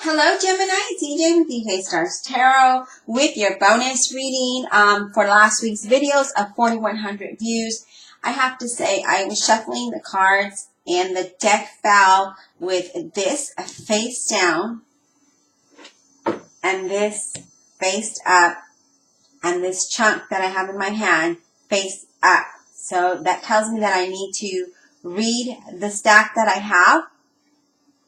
Hello Gemini, it's EJ with EJ Stars Tarot with your bonus reading for last week's videos of 4,100 views. I have to say I was shuffling the cards and the deck fell with this face down and this face up and this chunk that I have in my hand face up. So that tells me that I need to read the stack that I have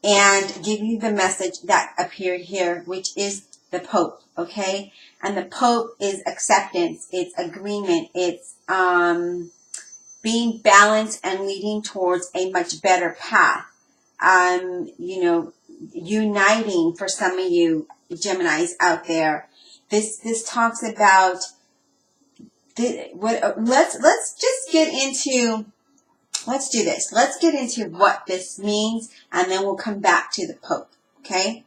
and give you the message that appeared here, which is the Pope, okay? And the Pope is acceptance, it's agreement, it's being balanced and leading towards a much better path. Uniting for some of you Geminis out there. This talks about let's just get into. Let's do this. Let's get into what this means, and then we'll come back to the Pope, okay?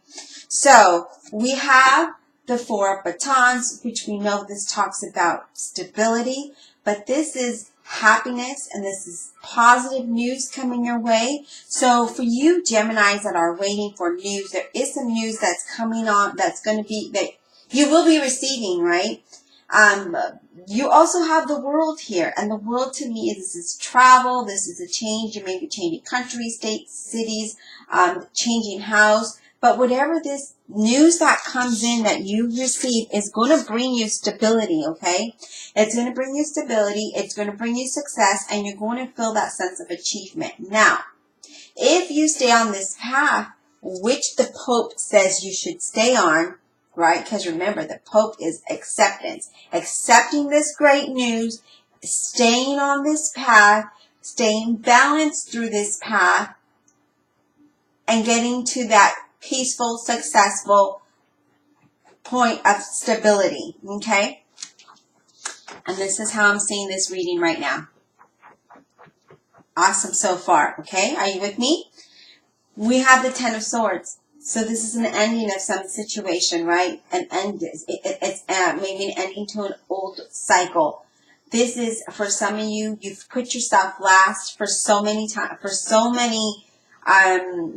So, we have the Four of Batons, which we know this talks about stability, but this is happiness, and this is positive news coming your way. So, for you Geminis that are waiting for news, there is some news that's coming on that's going to be, that you will be receiving, right? You also have the world here, and the world to me is travel. This is a change. You may be changing countries, states, cities, changing house. But whatever this news that comes in that you receive is going to bring you stability, okay? It's going to bring you stability. It's going to bring you success, and you're going to feel that sense of achievement. Now, if you stay on this path, which the Pope says you should stay on, right? Because remember, the Pope is acceptance. Accepting this great news, staying on this path, staying balanced through this path, and getting to that peaceful, successful point of stability, okay? And this is how I'm seeing this reading right now. Awesome so far, okay? Are you with me? We have the Ten of Swords. So this is an ending of some situation, right? An end. It's maybe an ending to an old cycle. This is for some of you. You've put yourself last for so many times, for so many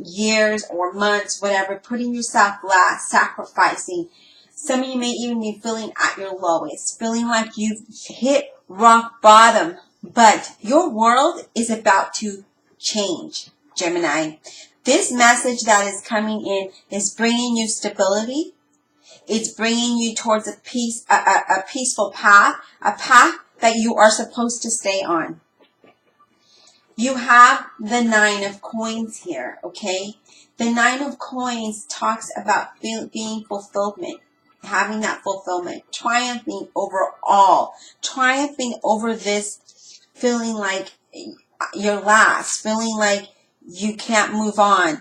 years or months, whatever. Putting yourself last, sacrificing. Some of you may even be feeling at your lowest, feeling like you've hit rock bottom. But your world is about to change, Gemini. This message that is coming in is bringing you stability. It's bringing you towards a peaceful path, a path that you are supposed to stay on. You have the Nine of Coins here, okay? The Nine of Coins talks about being fulfillment, having that fulfillment, triumphing over all, triumphing over this feeling like you're last, feeling like you can't move on.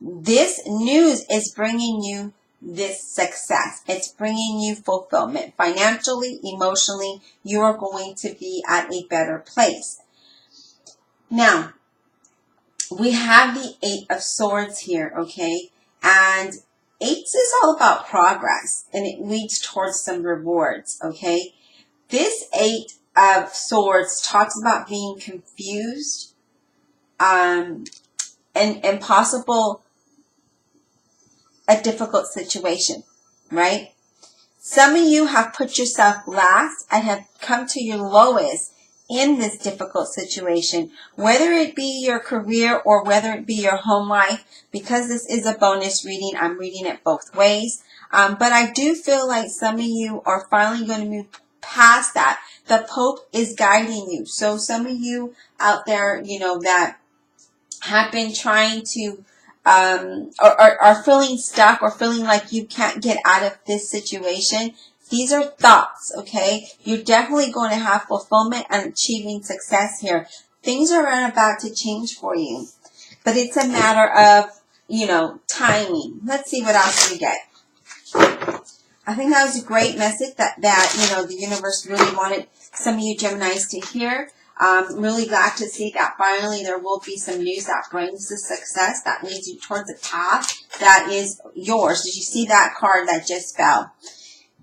This news is bringing you this success. It's bringing you fulfillment. Financially, emotionally, you are going to be at a better place. Now, we have the Eight of Swords here, okay? And eights is all about progress, and it leads towards some rewards, okay? This Eight of Swords talks about being confused, and possible a difficult situation, right? Some of you have put yourself last and have come to your lowest in this difficult situation, whether it be your career or whether it be your home life. Because this is a bonus reading, I'm reading it both ways. But I do feel like some of you are finally going to move past that. The Pope is guiding you. So some of you out there, that have been trying to or are feeling stuck or feeling like you can't get out of this situation, these are thoughts, okay? You're definitely going to have fulfillment and achieving success here. Things are about to change for you, but it's a matter of, timing. Let's see what else we get. I think that was a great message that the universe really wanted some of you Geminis to hear. I'm really glad to see that finally there will be some news that brings the success, that leads you towards the path that is yours. Did you see that card that just fell?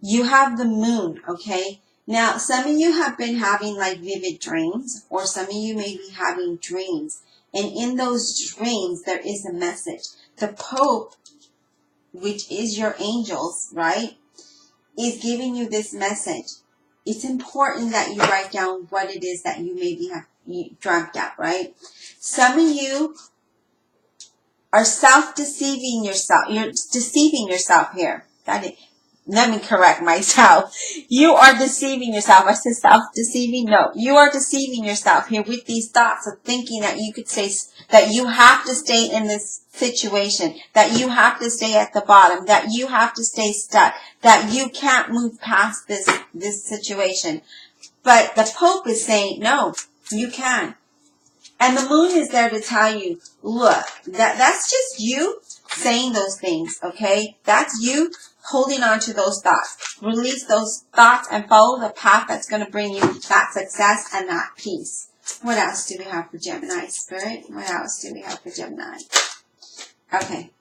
You have the Moon, okay? Now, some of you have been having like vivid dreams, or some of you may be having dreams. And in those dreams, there is a message. The Pope which is your angels, right, is giving you this message. It's important that you write down what it is that you maybe have dreamt out, right? Some of you are self-deceiving yourself. You're deceiving yourself here. Let me correct myself. You are deceiving yourself. I said self-deceiving? No. You are deceiving yourself here with these thoughts of thinking that you could say that you have to stay in this situation, that you have to stay at the bottom, that you have to stay stuck, that you can't move past this situation. But the Pope is saying, no, you can. And the moon is there to tell you, look, that's just you saying those things, okay? That's you holding on to those thoughts. Release those thoughts and follow the path that's going to bring you that success and that peace. What else do we have for Gemini, Spirit? What else do we have for Gemini? Okay.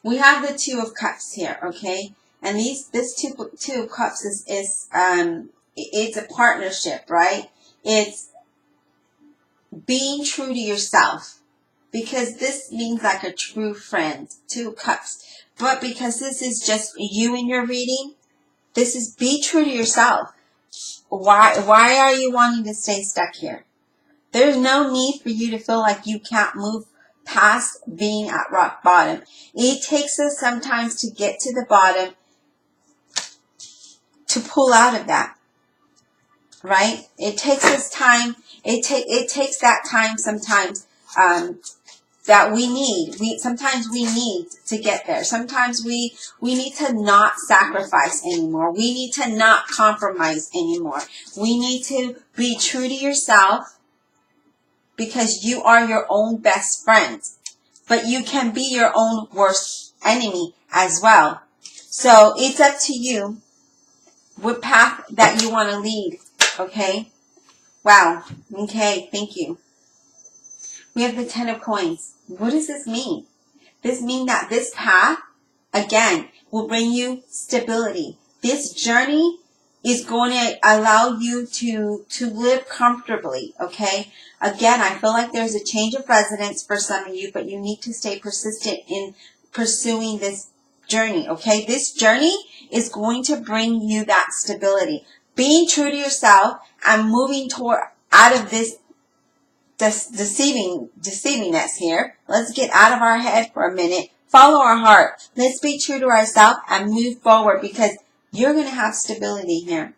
We have the Two of Cups here, okay? And this two of Cups is it's a partnership, right? It's being true to yourself, because this means like a true friend. Two of Cups. But because this is just you in your reading, this is be true to yourself. Why are you wanting to stay stuck here? There's no need for you to feel like you can't move past being at rock bottom. It takes us sometimes to get to the bottom to pull out of that. Right? It takes us time. It takes that time sometimes that we need. Sometimes we need to get there. Sometimes we need to not sacrifice anymore. We need to not compromise anymore. We need to be true to yourself, because you are your own best friend. But you can be your own worst enemy as well. So it's up to you what path that you want to lead. Okay? Wow. Okay, thank you. We have the Ten of Coins. What does this mean? This means that this path, again, will bring you stability. This journey is going to allow you to live comfortably, okay? Again, I feel like there's a change of residence for some of you, but you need to stay persistent in pursuing this journey, okay? This journey is going to bring you that stability. Being true to yourself and moving out of this deceivingness here. Let's get out of our head for a minute. Follow our heart. Let's be true to ourselves and move forward, because you're going to have stability here.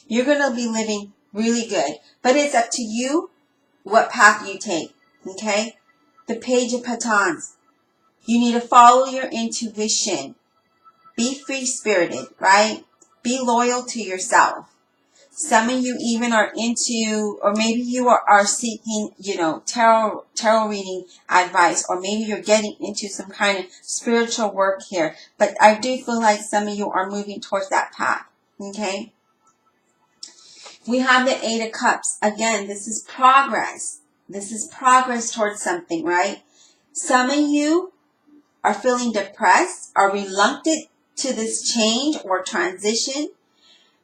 You're going to be living really good. But it's up to you what path you take. Okay? The Page of Batons. You need to follow your intuition. Be free-spirited, right? Be loyal to yourself. Some of you even are into, or maybe you are seeking, tarot reading advice, or maybe you're getting into some kind of spiritual work here. But I do feel like some of you are moving towards that path. Okay? We have the Eight of Cups. Again, this is progress. This is progress towards something, right? Some of you are feeling depressed, are reluctant to this change or transition.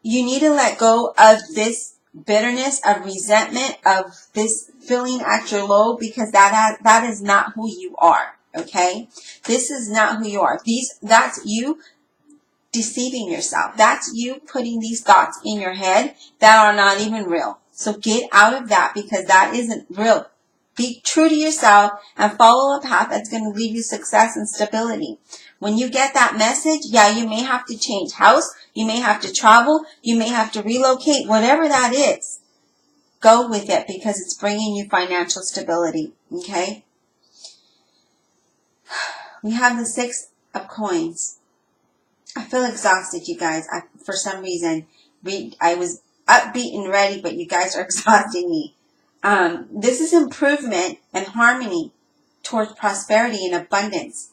You need to let go of this bitterness, of resentment, of this feeling at your low, because that is not who you are, okay? This is not who you are. That's you deceiving yourself. That's you putting these thoughts in your head that are not even real. So get out of that, because that isn't real. Be true to yourself and follow a path that's going to leave you success and stability. When you get that message, yeah, you may have to change house. You may have to travel. You may have to relocate. Whatever that is, go with it, because it's bringing you financial stability. Okay? We have the Six of Coins. I feel exhausted, you guys. For some reason, I was upbeat and ready, but you guys are exhausting me. This is improvement and harmony towards prosperity and abundance.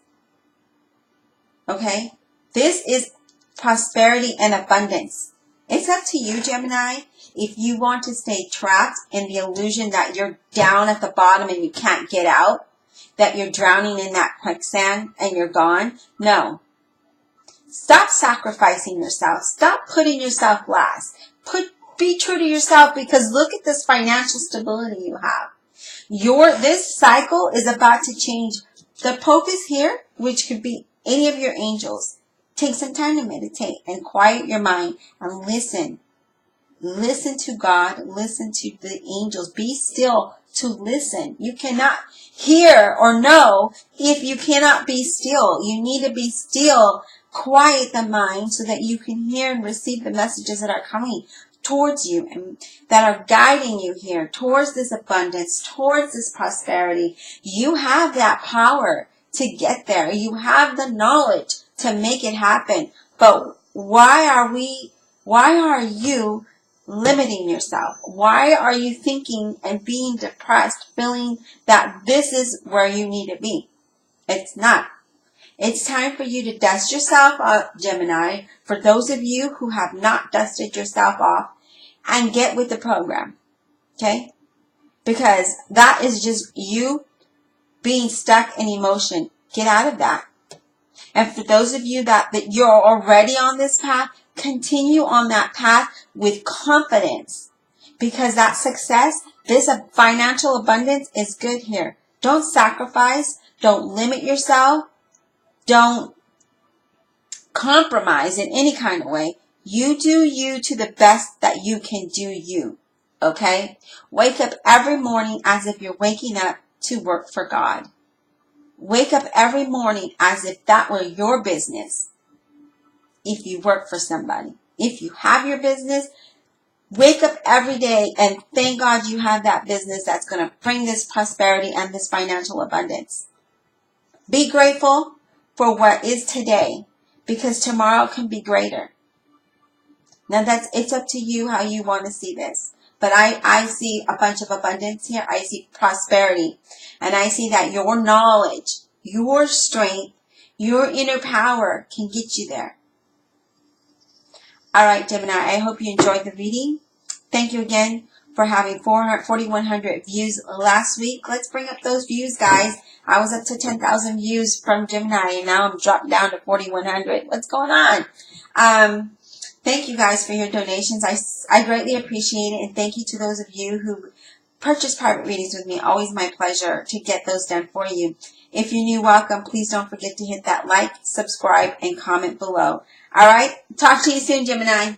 Okay? This is prosperity and abundance. It's up to you, Gemini. If you want to stay trapped in the illusion that you're down at the bottom and you can't get out, that you're drowning in that quicksand and you're gone, no. Stop sacrificing yourself. Stop putting yourself last. Be true to yourself, because look at this financial stability you have. This cycle is about to change. The Pope is here, which could be any of your angels, take some time to meditate and quiet your mind and listen. Listen to God. Listen to the angels. Be still to listen. You cannot hear or know if you cannot be still. You need to be still. Quiet the mind so that you can hear and receive the messages that are coming towards you and that are guiding you here towards this abundance, towards this prosperity. You have that power to get there. You have the knowledge to make it happen. But why are you limiting yourself? Why are you thinking and being depressed, feeling that this is where you need to be? It's not. It's time for you to dust yourself off, Gemini, for those of you who have not dusted yourself off, and get with the program. Okay? Because that is just you being stuck in emotion. Get out of that. And for those of you that you're already on this path, continue on that path with confidence. Because that success, this financial abundance is good here. Don't sacrifice. Don't limit yourself. Don't compromise in any kind of way. You do you to the best that you can do you. Okay? Wake up every morning as if you're waking up to work for God. Wake up every morning as if that were your business. If you work for somebody. If you have your business, wake up every day and thank God you have that business that's going to bring this prosperity and this financial abundance. Be grateful for what is today, because tomorrow can be greater. Now it's up to you how you want to see this. But I see a bunch of abundance here. I see prosperity. And I see that your knowledge, your strength, your inner power can get you there. All right, Gemini, I hope you enjoyed the reading. Thank you again for having 4,100 views last week. Let's bring up those views, guys. I was up to 10,000 views from Gemini, and now I'm dropped down to 4,100. What's going on? Thank you guys for your donations. I greatly appreciate it, and thank you to those of you who purchase private readings with me. Always my pleasure to get those done for you. If you're new, welcome. Please don't forget to hit that like, subscribe, and comment below. All right? Talk to you soon, Gemini.